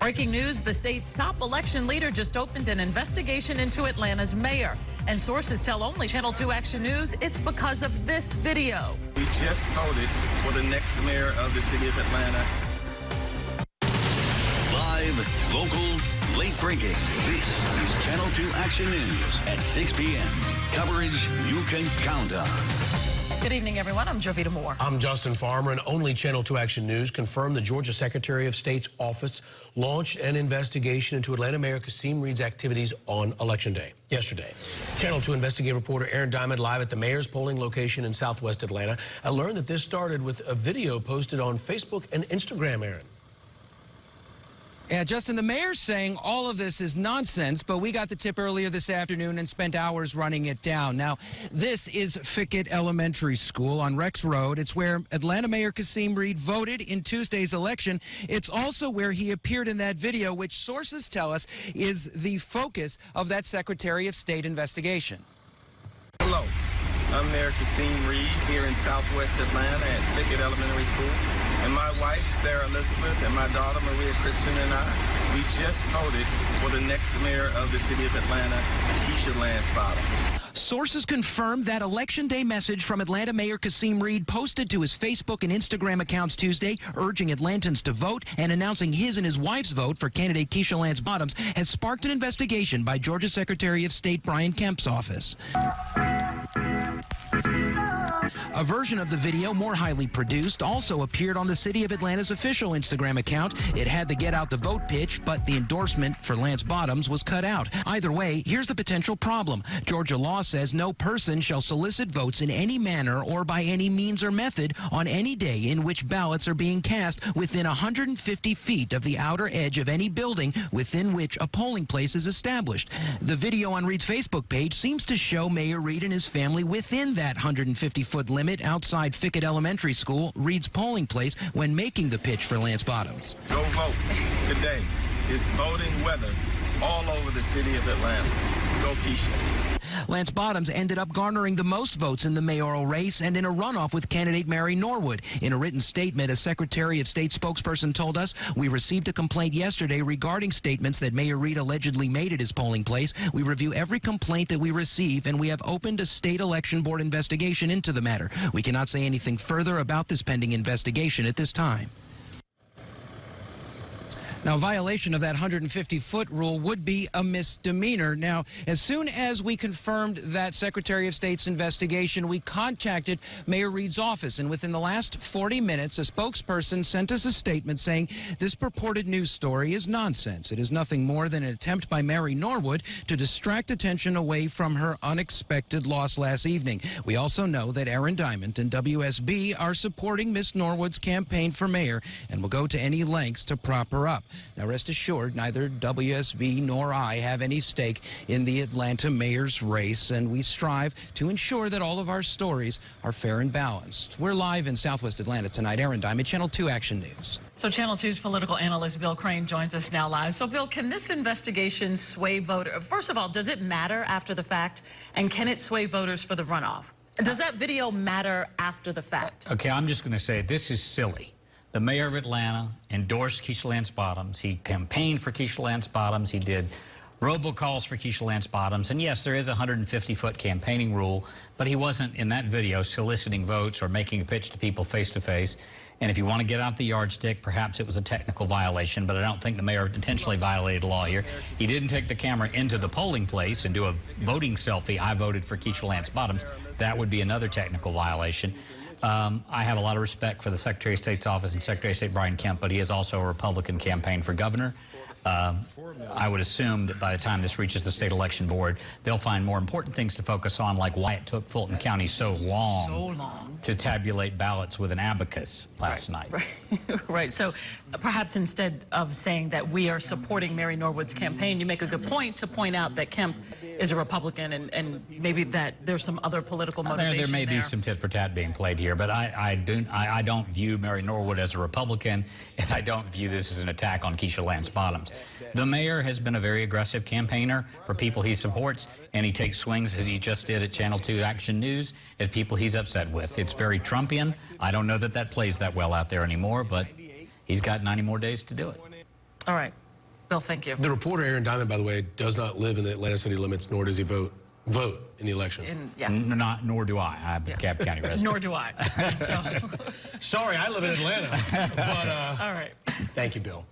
Breaking news, the state's top election leader just opened an investigation into Atlanta's mayor. And sources tell only Channel 2 Action News it's because of this video. We just voted for the next mayor of the city of Atlanta. Live, local, late breaking. This is Channel 2 Action News at 6 p.m. Coverage you can count on. Good evening, everyone. I'm Jovita Moore. I'm Justin Farmer, and only Channel 2 Action News confirmed the Georgia Secretary of State's office launched an investigation into Atlanta Mayor Kasim Reed's activities on Election Day yesterday. Channel 2 investigative reporter Aaron Diamond live at the mayor's polling location in southwest Atlanta. I learned that this started with a video posted on Facebook and Instagram, Aaron. Yeah, Justin, the mayor's saying all of this is nonsense, but we got the tip earlier this afternoon and spent hours running it down. Now, this is Fickett Elementary School on Rex Road. It's where Atlanta Mayor Kasim Reed voted in Tuesday's election. It's also where he appeared in that video, which sources tell us is the focus of that Secretary of State investigation. Hello, I'm Mayor Kasim Reed here in southwest Atlanta at Fickett Elementary School. And my wife, Sarah Elizabeth, and my daughter, Maria Kristen, and I, we just voted for the next mayor of the city of Atlanta, Keisha Lance Bottoms. Sources confirmed that Election Day message from Atlanta Mayor Kasim Reed posted to his Facebook and Instagram accounts Tuesday, urging Atlantans to vote and announcing his and his wife's vote for candidate Keisha Lance Bottoms, has sparked an investigation by Georgia Secretary of State Brian Kemp's office. A version of the video, more highly produced, also appeared on the City of Atlanta's official Instagram account. It had the Get Out the Vote pitch, but the endorsement for Lance Bottoms was cut out. Either way, here's the potential problem. Georgia law says no person shall solicit votes in any manner or by any means or method on any day in which ballots are being cast within 150 feet of the outer edge of any building within which a polling place is established. The video on Reed's Facebook page seems to show Mayor Reed and his family within that 150-foot limit outside Fickett Elementary School, Reed's polling place, when making the pitch for Lance Bottoms. Go vote today. It's voting weather all over the city of Atlanta. Go Keisha. Lance Bottoms ended up garnering the most votes in the mayoral race and in a runoff with candidate Mary Norwood. In a written statement, a Secretary of State spokesperson told us, "We received a complaint yesterday regarding statements that Mayor Reed allegedly made at his polling place. We review every complaint that we receive, and we have opened a state election board investigation into the matter. We cannot say anything further about this pending investigation at this time." Now, violation of that 150-foot rule would be a misdemeanor. Now, as soon as we confirmed that Secretary of State's investigation, we contacted Mayor Reed's office, and within the last 40 minutes, a spokesperson sent us a statement saying this purported news story is nonsense. It is nothing more than an attempt by Mary Norwood to distract attention away from her unexpected loss last evening. We also know that Aaron Diamond and WSB are supporting Miss Norwood's campaign for mayor and will go to any lengths to prop her up. Now, rest assured, neither WSB nor I have any stake in the Atlanta mayor's race, and we strive to ensure that all of our stories are fair and balanced. We're live in southwest Atlanta tonight. Aaron Diamond, Channel 2 Action News. So Channel 2's political analyst Bill Crane joins us now live. So, Bill, can this investigation sway voters? First of all, does it matter after the fact, and can it sway voters for the runoff? Does that video matter after the fact? Okay, I'm just going to say this is silly. The mayor of Atlanta endorsed Keisha Lance Bottoms. He campaigned for Keisha Lance Bottoms. He did robocalls for Keisha Lance Bottoms. And yes, there is a 150-foot campaigning rule, but he wasn't in that video soliciting votes or making a pitch to people face-to-face. And if you want to get out the yardstick, perhaps it was a technical violation, but I don't think the mayor intentionally violated law here. He didn't take the camera into the polling place and do a voting selfie. I voted for Keisha Lance Bottoms. That would be another technical violation. I have a lot of respect for the Secretary of State's office and Secretary of State Brian Kemp, but he is also a Republican campaign for governor. I would assume that by the time this reaches the state election board, they'll find more important things to focus on, like why it took Fulton County so long to tabulate ballots with an abacus last night. Right. So perhaps instead of saying that we are supporting Mary Norwood's campaign, you make a good point to point out that Kemp is a Republican and maybe that there's some other political motivation there may be some tit for tat being played here, but I don't view Mary Norwood as a Republican, and I don't view this as an attack on Keisha Lance Bottoms. The mayor has been a very aggressive campaigner for people he supports, and he takes swings, as he just did at Channel 2 Action News, at people he's upset with. It's very Trumpian. I don't know that that plays that well out there anymore, but he's got 90 more days to do it. All right. Bill, thank you. The reporter, Aaron Diamond, by the way, does not live in the Atlanta city limits, nor does he vote in the election. Nor do I. I'm a DeKalb County resident. Nor do I. So. Sorry, I live in Atlanta. But, all right. Thank you, Bill.